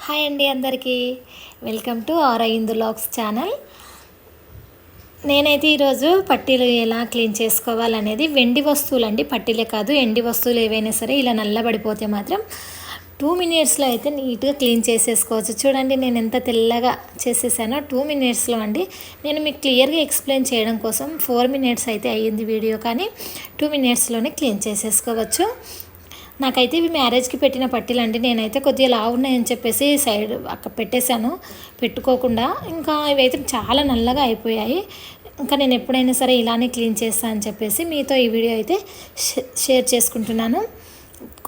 Hi అండి అందరికీ welcome to R Indu vlogs channel. నేనైతే ఈరోజు పట్టీలు ఎలా క్లీన్ చేసుకోవాలనేది వెండి వస్తువులు అండి, పట్టీలే కాదు ఎండి వస్తువులు ఏవైనా సరే ఇలా నల్లబడిపోతే మాత్రం 2 మినిట్స్లో అయితే నీట్గా క్లీన్ చేసేసుకోవచ్చు. చూడండి నేను ఎంత తెల్లగా చేసేసానో 2 మినిట్స్లో అండి. నేను మీకు క్లియర్గా ఎక్స్ప్లెయిన్ చేయడం కోసం 4 మినిట్స్ అయితే అయ్యింది వీడియో, కానీ 2 మినిట్స్లోనే క్లీన్ చేసేసుకోవచ్చు. నాకైతే ఇవి మ్యారేజ్కి పెట్టిన పట్టీలు అండి. నేనైతే కొద్దిగా లావు ఉన్నాయని చెప్పేసి సైడ్ అక్కడ పెట్టేశాను పెట్టుకోకుండా. ఇంకా ఇవైతే చాలా నల్లగా అయిపోయాయి. ఇంకా నేను ఎప్పుడైనా సరే ఇలానే క్లీన్ చేస్తాను అని చెప్పేసి మీతో ఈ వీడియో అయితే షేర్ చేసుకుంటున్నాను.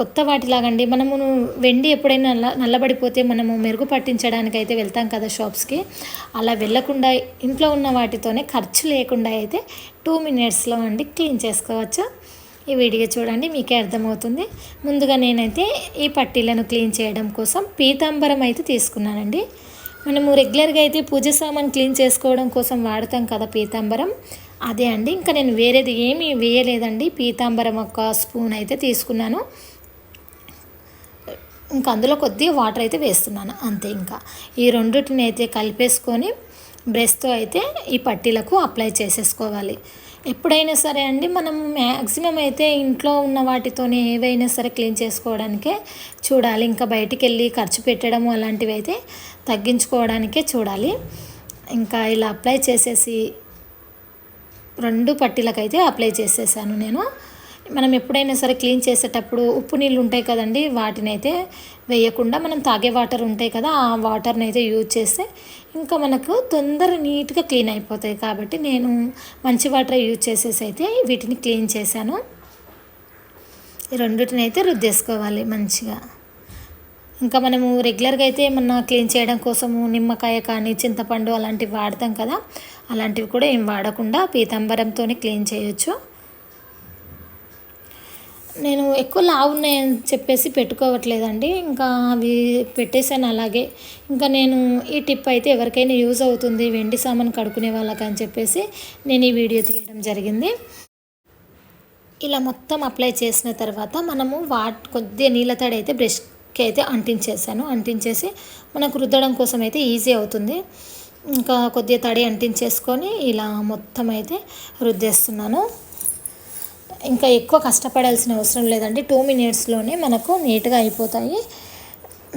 కొత్త వాటిలాగండి, మనము వెండి ఎప్పుడైనా నల్లబడిపోతే మనము మెరుగు పట్టించడానికి అయితే వెళ్తాం కదా షాప్స్కి, అలా వెళ్ళకుండా ఇంట్లో ఉన్న వాటితోనే ఖర్చు లేకుండా అయితే 2 మినిట్స్లో అండి క్లీన్ చేసుకోవచ్చు. ఈ వీడియో చూడండి మీకే అర్థమవుతుంది. ముందుగా నేనైతే ఈ పట్టీలను క్లీన్ చేయడం కోసం పీతాంబరం అయితే తీసుకున్నానండి. మనము రెగ్యులర్గా అయితే పూజ సామాన్ క్లీన్ చేసుకోవడం కోసం వాడతాం కదా పీతాంబరం, అదే అండి. ఇంకా నేను వేరేది ఏమీ వేయలేదండి. పీతాంబరం ఒక స్పూన్ అయితే తీసుకున్నాను. ఇంకా అందులో కొద్దిగా వాటర్ అయితే వేస్తున్నాను అంతే. ఇంకా ఈ రెండింటిని అయితే కలిపేసుకొని బ్రష్తో అయితే ఈ పట్టీలకు అప్లై చేసేసుకోవాలి. ఎప్పుడైనా సరే అండి మనం మ్యాక్సిమం అయితే ఇంట్లో ఉన్న వాటితోనే ఏవైనా సరే క్లీన్ చేసుకోవడానికే చూడాలి. ఇంకా బయటికి వెళ్ళి ఖర్చు పెట్టడము అలాంటివి అయితే తగ్గించుకోవడానికే చూడాలి. ఇంకా ఇలా అప్లై చేసేసి 2 పట్టీలకైతే అప్లై చేసేసాను నేను. మనం ఎప్పుడైనా సరే క్లీన్ చేసేటప్పుడు ఉప్పు నీళ్ళు ఉంటాయి కదండి, వాటిని అయితే వేయకుండా మనం తాగే వాటర్ ఉంటాయి కదా, ఆ వాటర్ని అయితే యూజ్ చేస్తే ఇంకా మనకు తొందర నీట్గా క్లీన్ అయిపోతాయి. కాబట్టి నేను మంచి వాటర్ యూజ్ చేసేసి అయితే వీటిని క్లీన్ చేశాను. ఈ రెండింటిని అయితే రుద్దేసుకోవాలి మంచిగా. ఇంకా మనము రెగ్యులర్గా అయితే ఏమన్నా క్లీన్ చేయడం కోసము నిమ్మకాయ కానీ చింతపండు అలాంటివి వాడతాం కదా, అలాంటివి కూడా ఏం వాడకుండా పీతాంబరంతోనే క్లీన్ చేయొచ్చు. నేను ఎక్కువ లావు ఉన్నాయని చెప్పేసి పెట్టుకోవట్లేదండి, ఇంకా అవి పెట్టేశాను అలాగే. ఇంకా నేను ఈ టిప్ అయితే ఎవరికైనా యూజ్ అవుతుంది వెండి సామాన్ కడుక్కునే వాళ్ళకని చెప్పేసి నేను ఈ వీడియో తీయడం జరిగింది. ఇలా మొత్తం అప్లై చేసిన తర్వాత మనము కొద్దిగా నీళ్ళ తడి అయితే బ్రష్కి అయితే అంటించేసి మనకు రుద్దడం కోసం అయితే ఈజీ అవుతుంది. ఇంకా కొద్దిగా తడి అంటించేసుకొని ఇలా మొత్తం అయితే రుద్దేస్తున్నాను. ఇంకా ఎక్కువ కష్టపడాల్సిన అవసరం లేదండి, 2 మినిట్స్లోనే మనకు నీట్గా అయిపోతాయి.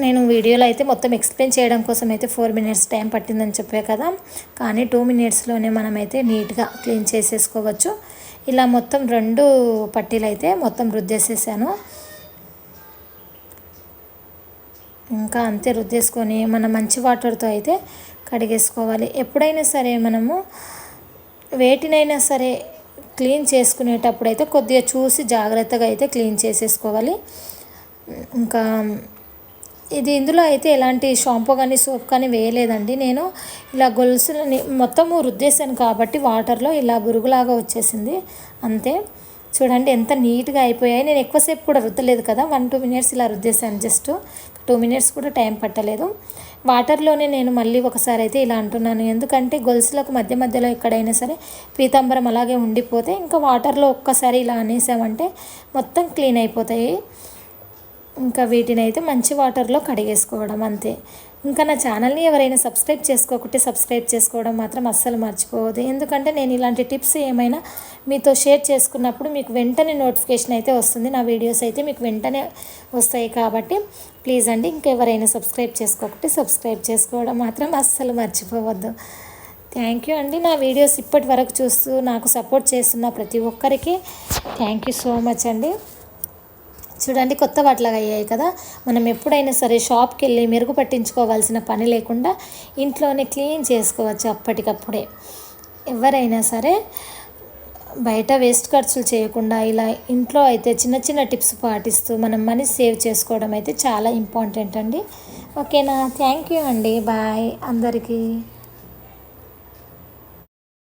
నేను వీడియోలో అయితే మొత్తం ఎక్స్ప్లెయిన్ చేయడం కోసం అయితే 4 మినిట్స్ టైం పట్టిందని చెప్పే కదా, కానీ 2 మినిట్స్లోనే మనమైతే నీట్గా క్లీన్ చేసేసుకోవచ్చు. ఇలా మొత్తం 2 పట్టీలు అయితే మొత్తం రుద్దేసేసాను. ఇంకా అంతే రుద్దేసుకొని మనం మంచి వాటర్తో అయితే కడిగేసుకోవాలి. ఎప్పుడైనా సరే మనము వేటినైనా సరే క్లీన్ చేసుకునేటప్పుడు అయితే కొద్దిగా చూసి జాగ్రత్తగా అయితే క్లీన్ చేసేసుకోవాలి. ఇంకా ఇందులో అయితే ఎలాంటి షాంపూ కానీ సోప్ కానీ వేయలేదండి. నేను ఇలా గొలుసులని మొత్తము రుద్దేశాను కాబట్టి వాటర్లో ఇలా బురుగులాగా వచ్చేసింది అంతే. చూడండి ఎంత నీట్గా అయిపోయాయి. నేను ఎక్కువసేపు కూడా రుద్దలేదు కదా, 1-2 మినిట్స్ ఇలా రుద్దేశాను, జస్ట్ 2 మినిట్స్ కూడా టైం పట్టలేదు. వాటర్లోనే నేను మళ్ళీ ఒకసారి అయితే ఇలా అంటున్నాను, ఎందుకంటే గొలుసులకు మధ్య మధ్యలో ఎక్కడైనా సరే పీతాంబరం అలాగే ఉండిపోతే ఇంకా వాటర్లో ఒక్కసారి ఇలా అనేసామంటే మొత్తం క్లీన్ అయిపోతాయి. ఇంకా వీటిని అయితే మంచి వాటర్లో కడిగేసుకోవడం అంతే. ఇంకా నా ఛానల్ని ఎవరైనా సబ్స్క్రైబ్ చేసుకోకుంటే సబ్స్క్రైబ్ చేసుకోవడం మాత్రం అస్సలు మర్చిపోవద్దు. ఎందుకంటే నేను ఇలాంటి టిప్స్ ఏమైనా మీతో షేర్ చేసుకున్నప్పుడు మీకు వెంటనే నోటిఫికేషన్ అయితే వస్తుంది, నా వీడియోస్ అయితే మీకు వెంటనే వస్తాయి. కాబట్టి ప్లీజ్ అండి, ఇంకెవరైనా సబ్స్క్రైబ్ చేసుకోకుంటే సబ్స్క్రైబ్ చేసుకోవడం మాత్రం అస్సలు మర్చిపోవద్దు. థ్యాంక్ యూ అండి. నా వీడియోస్ ఇప్పటి వరకు చూస్తూ నాకు సపోర్ట్ చేస్తున్న ప్రతి ఒక్కరికి థ్యాంక్ యూ సో మచ్ అండి. చూడండి కొత్త వాటిలాగా అయ్యాయి కదా. మనం ఎప్పుడైనా సరే షాప్కి వెళ్ళి మెరుగు పట్టించుకోవాల్సిన పని లేకుండా ఇంట్లోనే క్లీన్ చేసుకోవచ్చు అప్పటికప్పుడే. ఎవరైనా సరే బయట వేస్ట్ ఖర్చులు చేయకుండా ఇలా ఇంట్లో అయితే చిన్న చిన్న టిప్స్ పాటిస్తూ మనం మనీ సేవ్ చేసుకోవడం అయితే చాలా ఇంపార్టెంట్ అండి. ఓకేనా? థ్యాంక్ యూ అండి. బాయ్ అందరికీ.